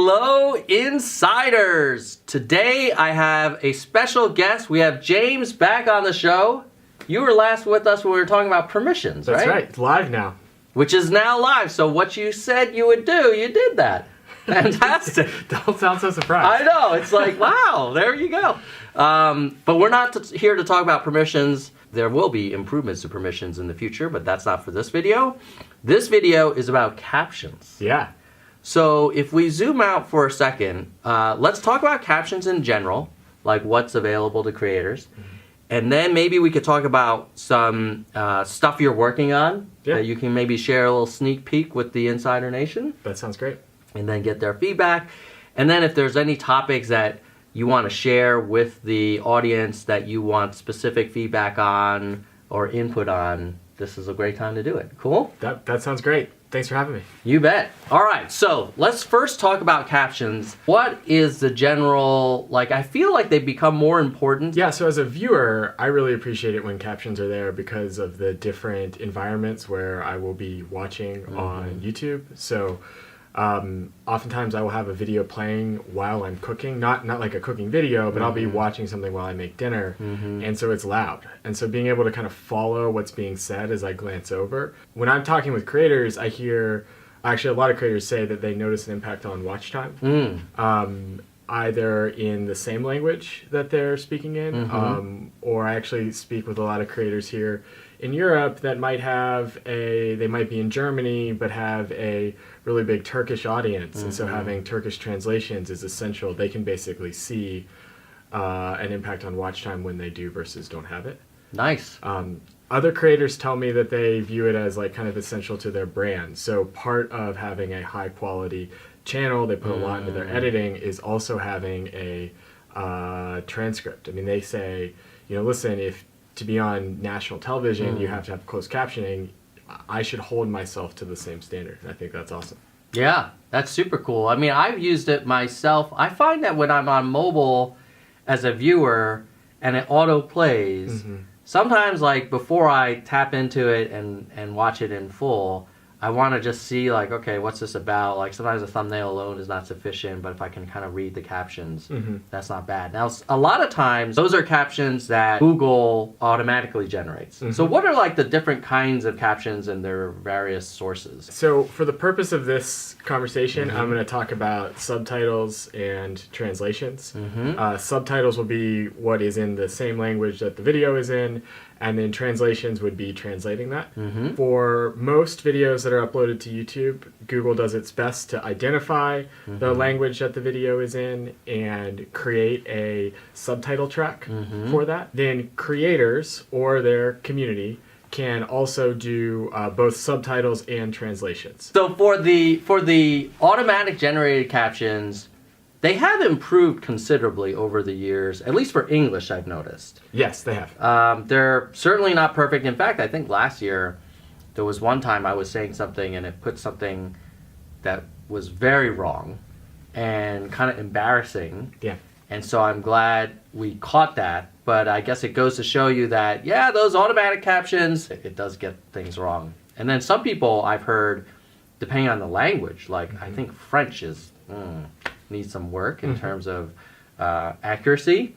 Hellooo Insiders! Today I have a special guest. We have James back on the show. You were last with us when we were talking about permissions, right? That's right. It's live now. Which is now live. So what you said you would do, you did that. Fantastic. Don't sound so surprised. I know. It's like, wow, there you go. But we're not here to talk about permissions. There will be improvements to permissions in the future, but that's not for this video. This video is about captions. Yeah. So if we zoom out for a second, let's talk about captions in general, like what's available to creators. And then maybe we could talk about some stuff you're working on that you can maybe share a little sneak peek with the Insider Nation. That sounds great. And then get their feedback. And then if there's any topics that you want to share with the audience that you want specific feedback on or input on, this is a great time to do it. Cool? That sounds great. Thanks for having me. You bet. All right, so let's first talk about captions. What is the general, I feel like they've become more important. Yeah, so as a viewer, I really appreciate it when captions are there because of the different environments where I will be watching on YouTube. So oftentimes I will have a video playing while I'm cooking, not like a cooking video, but I'll be watching something while I make dinner, and so it's loud. And so being able to kind of follow what's being said as I glance over. When I'm talking with creators, I hear, actually a lot of creators say that they notice an impact on watch time, either in the same language that they're speaking in, or I actually speak with a lot of creators here in Europe that might have they might be in Germany, but have a really big Turkish audience. And so having Turkish translations is essential. They can basically see an impact on watch time when they do versus don't have it. Nice. Other creators tell me that they view it as kind of essential to their brand. So part of having a high quality channel, they put a lot into their editing, is also having a transcript. I mean, they say, listen, if to be on national television, you have to have closed captioning. I should hold myself to the same standard. And I think that's awesome. Yeah, that's super cool. I mean, I've used it myself. I find that when I'm on mobile as a viewer and it auto plays, sometimes before I tap into it and watch it in full, I want to just see okay, what's this about? Sometimes a thumbnail alone is not sufficient, but if I can kind of read the captions, that's not bad. Now, a lot of times, those are captions that Google automatically generates. So what are the different kinds of captions and their various sources? So for the purpose of this conversation, I'm going to talk about subtitles and translations. Subtitles will be what is in the same language that the video is in, and then translations would be translating that. For most videos that are uploaded to YouTube, Google does its best to identify the language that the video is in and create a subtitle track for that. Then creators or their community can also do both subtitles and translations. So for the automatic generated captions, they have improved considerably over the years, at least for English, I've noticed. Yes, they have. They're certainly not perfect. In fact, I think last year, there was one time I was saying something and it put something that was very wrong and kind of embarrassing. Yeah. And so I'm glad we caught that. But I guess it goes to show you that, yeah, those automatic captions, it does get things wrong. And then some people I've heard, depending on the language, I think French is... needs some work in terms of accuracy.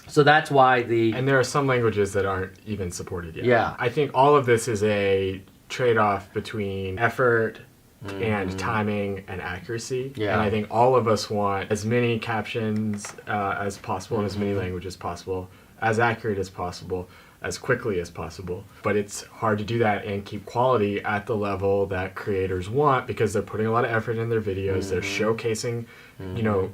So that's why And there are some languages that aren't even supported yet. Yeah. I think all of this is a trade-off between effort and timing and accuracy. Yeah. And I think all of us want as many captions as possible in as many languages possible, as accurate as possible, as quickly as possible. But it's hard to do that and keep quality at the level that creators want because they're putting a lot of effort in their videos. They're showcasing,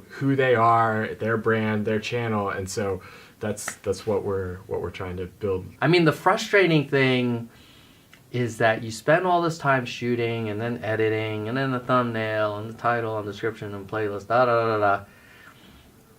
who they are, their brand, their channel, and so that's what we're trying to build. I mean, the frustrating thing is that you spend all this time shooting and then editing and then the thumbnail and the title and description and playlist, da da da da.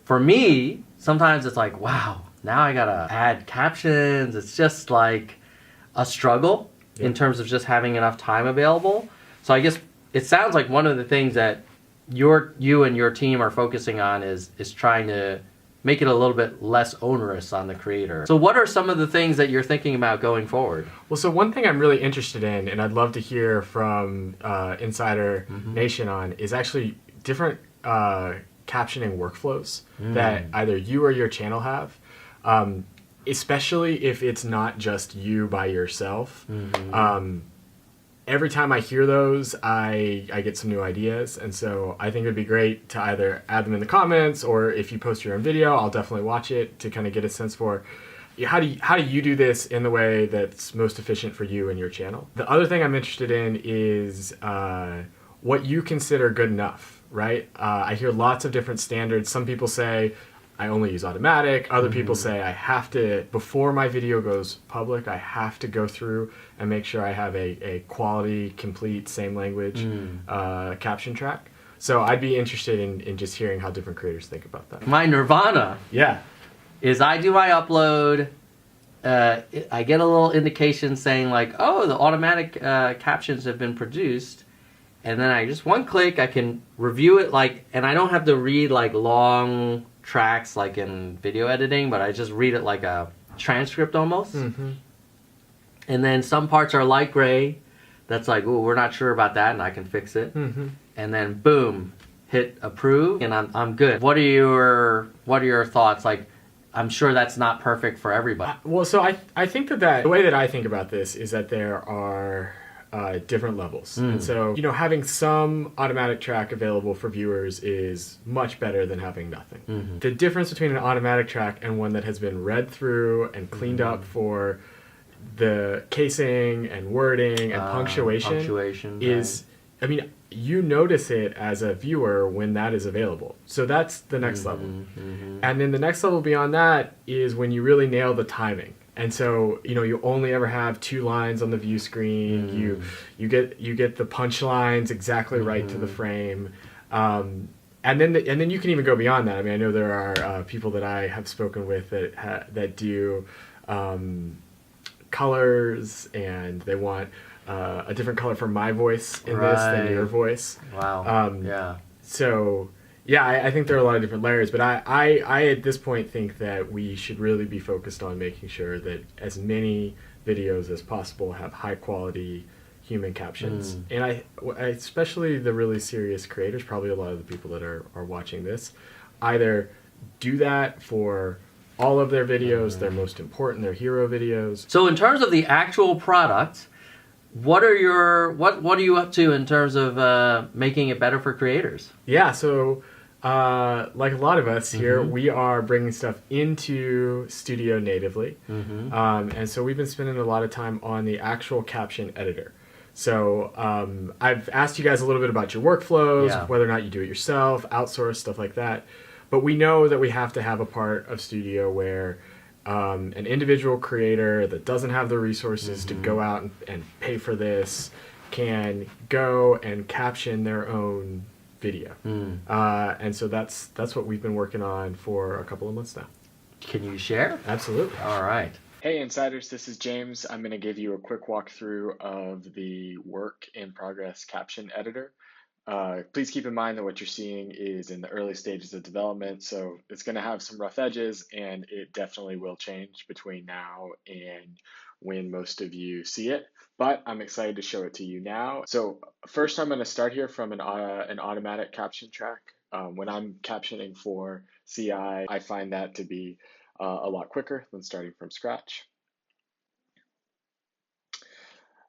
For me, sometimes it's wow, now I gotta add captions. It's just a struggle in terms of just having enough time available. So I guess it sounds like one of the things that you and your team are focusing on is trying to make it a little bit less onerous on the creator. So what are some of the things that you're thinking about going forward? Well, so one thing I'm really interested in, and I'd love to hear from Insider Nation on, is actually different captioning workflows that either you or your channel have, especially if it's not just you by yourself. Every time I hear those, I get some new ideas, and so I think it'd be great to either add them in the comments, or if you post your own video, I'll definitely watch it to kind of get a sense for how do you do this in the way that's most efficient for you and your channel. The other thing I'm interested in is what you consider good enough, right? I hear lots of different standards. Some people say I only use automatic. Other people say I have to, before my video goes public, I have to go through and make sure I have a quality, complete, same language caption track. So I'd be interested in just hearing how different creators think about that. My nirvana is I do my upload, I get a little indication saying like, oh, the automatic captions have been produced, and then I just one click, I can review it, like, and I don't have to read like long tracks like in video editing, but I just read it like a transcript almost. And then some parts are light gray, that's like, oh, we're not sure about that, and I can fix it. And then boom, hit approve, and I'm good. What are your thoughts? Like, I'm sure that's not perfect for everybody. Well, so I think that the way that I think about this is that there are different levels. And so, having some automatic track available for viewers is much better than having nothing. The difference between an automatic track and one that has been read through and cleaned up for the casing and wording and punctuation is, I mean, you notice it as a viewer when that is available. So that's the next level. And then the next level beyond that is when you really nail the timing. And so, you only ever have 2 lines on the view screen. You get the punchlines exactly right to the frame. And then you can even go beyond that. I mean, I know there are people that I have spoken with that do colors, and they want a different color for my voice in this than your voice. Wow. So yeah, I think there are a lot of different layers, but I at this point think that we should really be focused on making sure that as many videos as possible have high quality human captions. And I especially the really serious creators, probably a lot of the people that are watching this, either do that for all of their videos, their most important, their hero videos. So in terms of the actual product, what are you up to in terms of making it better for creators? Yeah, so like a lot of us here, we are bringing stuff into Studio natively. And so we've been spending a lot of time on the actual caption editor. So I've asked you guys a little bit about your workflows, whether or not you do it yourself, outsource, stuff like that. But we know that we have to have a part of Studio where an individual creator that doesn't have the resources to go out and pay for this can go and caption their own video. And so that's what we've been working on for a couple of months now. Can you share? Absolutely. All right. Hey Insiders, this is James. I'm going to give you a quick walkthrough of the work in progress caption editor. Please keep in mind that what you're seeing is in the early stages of development, so it's going to have some rough edges, and it definitely will change between now and when most of you see it, but I'm excited to show it to you now. So first I'm going to start here from an automatic caption track. When I'm captioning for CI, I find that to be a lot quicker than starting from scratch.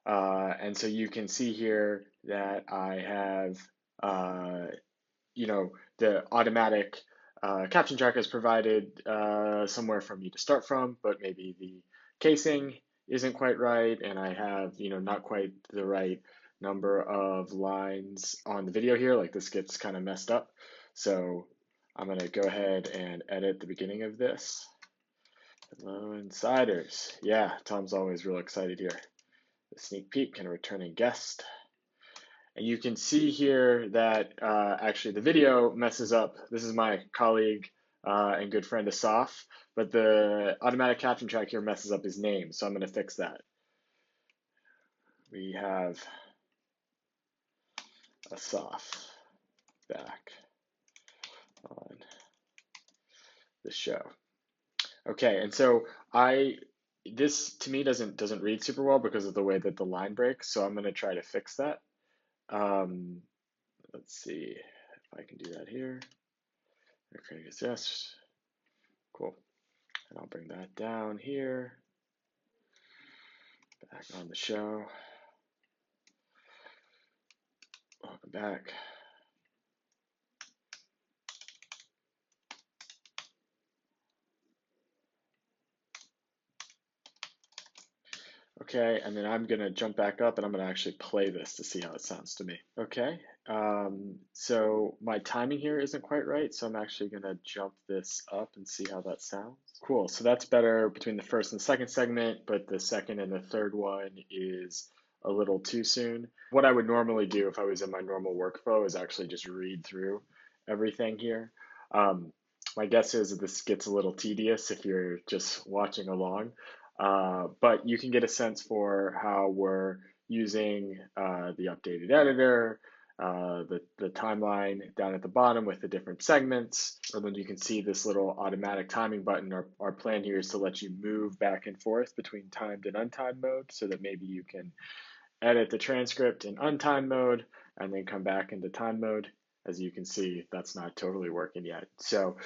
And so you can see here that I have, the automatic caption track has provided somewhere for me to start from, but maybe the casing isn't quite right, and I have, not quite the right number of lines on the video here. Like, this gets kind of messed up. So I'm going to go ahead and edit the beginning of this. Hello, Insiders. Yeah, Tom's always real excited here. The sneak peek and a returning guest. And you can see here that actually the video messes up. This is my colleague and good friend Asaf, but the automatic caption track here messes up his name, so I'm going to fix that. We have Asaf back on the show. Okay, and so this to me doesn't read super well because of the way that the line breaks, so I'm going to try to fix that. Let's see, If I can do that here. Okay, yes. Cool. And I'll bring that down here. Back on the show. Welcome back. Okay, and then I'm going to jump back up and I'm going to actually play this to see how it sounds to me. Okay, so my timing here isn't quite right, so I'm actually going to jump this up and see how that sounds. Cool, so that's better between the first and second segment, but the second and the third one is a little too soon. What I would normally do if I was in my normal workflow is actually just read through everything here. My guess is that this gets a little tedious if you're just watching along. But you can get a sense for how we're using the updated editor, the timeline down at the bottom with the different segments. And then you can see this little automatic timing button. Our plan here is to let you move back and forth between timed and untimed mode so that maybe you can edit the transcript in untimed mode and then come back into time mode. As you can see, that's not totally working yet. So,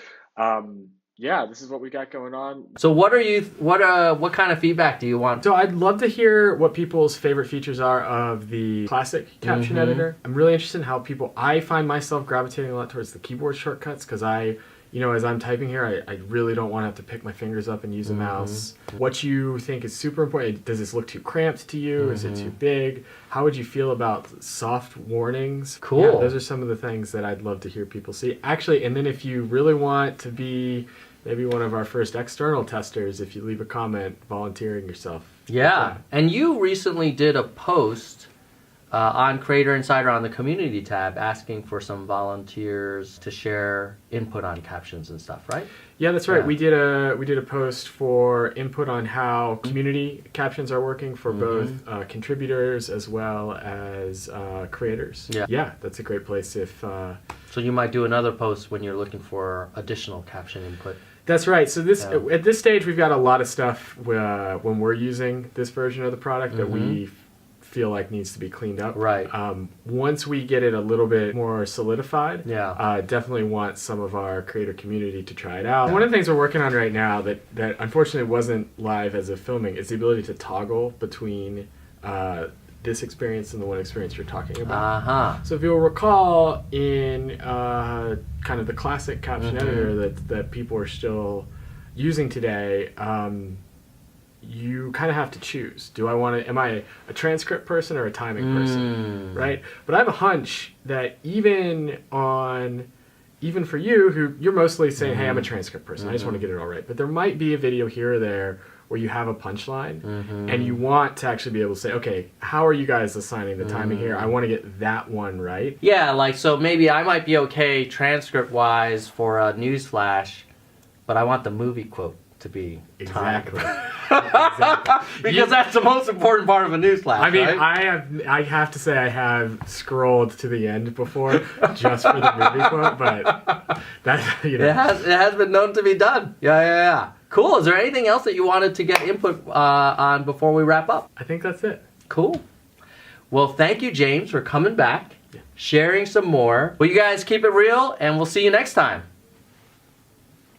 yeah, this is what we got going on. So what kind of feedback do you want? So I'd love to hear what people's favorite features are of the classic caption editor. I'm really interested in how I find myself gravitating a lot towards the keyboard shortcuts because as I'm typing here, I really don't want to have to pick my fingers up and use a mouse. What you think is super important? Does this look too cramped to you? Is it too big? How would you feel about soft warnings? Cool. Yeah, those are some of the things that I'd love to hear people see. Actually, and then if you really want to be maybe one of our first external testers, if you leave a comment volunteering yourself. Yeah, and you recently did a post on Creator Insider on the community tab asking for some volunteers to share input on captions and stuff, right? Yeah, that's right. Yeah. We did a post for input on how community captions are working for both contributors as well as creators. Yeah, that's a great place if... So you might do another post when you're looking for additional caption input. That's right. So at this stage, we've got a lot of stuff when we're using this version of the product that we feel like needs to be cleaned up. Right. Once we get it a little bit more solidified, yeah, definitely want some of our creator community to try it out. One of the things we're working on right now that unfortunately wasn't live as of filming is the ability to toggle between this experience and the one experience you're talking about. So if you'll recall, in kind of the classic caption editor that people are still using today, you kind of have to choose. Am I a transcript person or a timing person, right? But I have a hunch that even for you, who you're mostly saying, hey, I'm a transcript person, I just want to get it all right. But there might be a video here or there where you have a punchline and you want to actually be able to say, okay, how are you guys assigning the timing here? I want to get that one right. Yeah, so maybe I might be okay transcript-wise for a news flash, but I want the movie quote to be exactly. Because that's the most important part of a news flash. I mean, right? I have to say I have scrolled to the end before just for the movie quote, but that it has been known to be done. Yeah. Cool. Is there anything else that you wanted to get input on before we wrap up? I think that's it. Cool. Well, thank you, James, for coming back, sharing some more. Well, you guys keep it real, and we'll see you next time.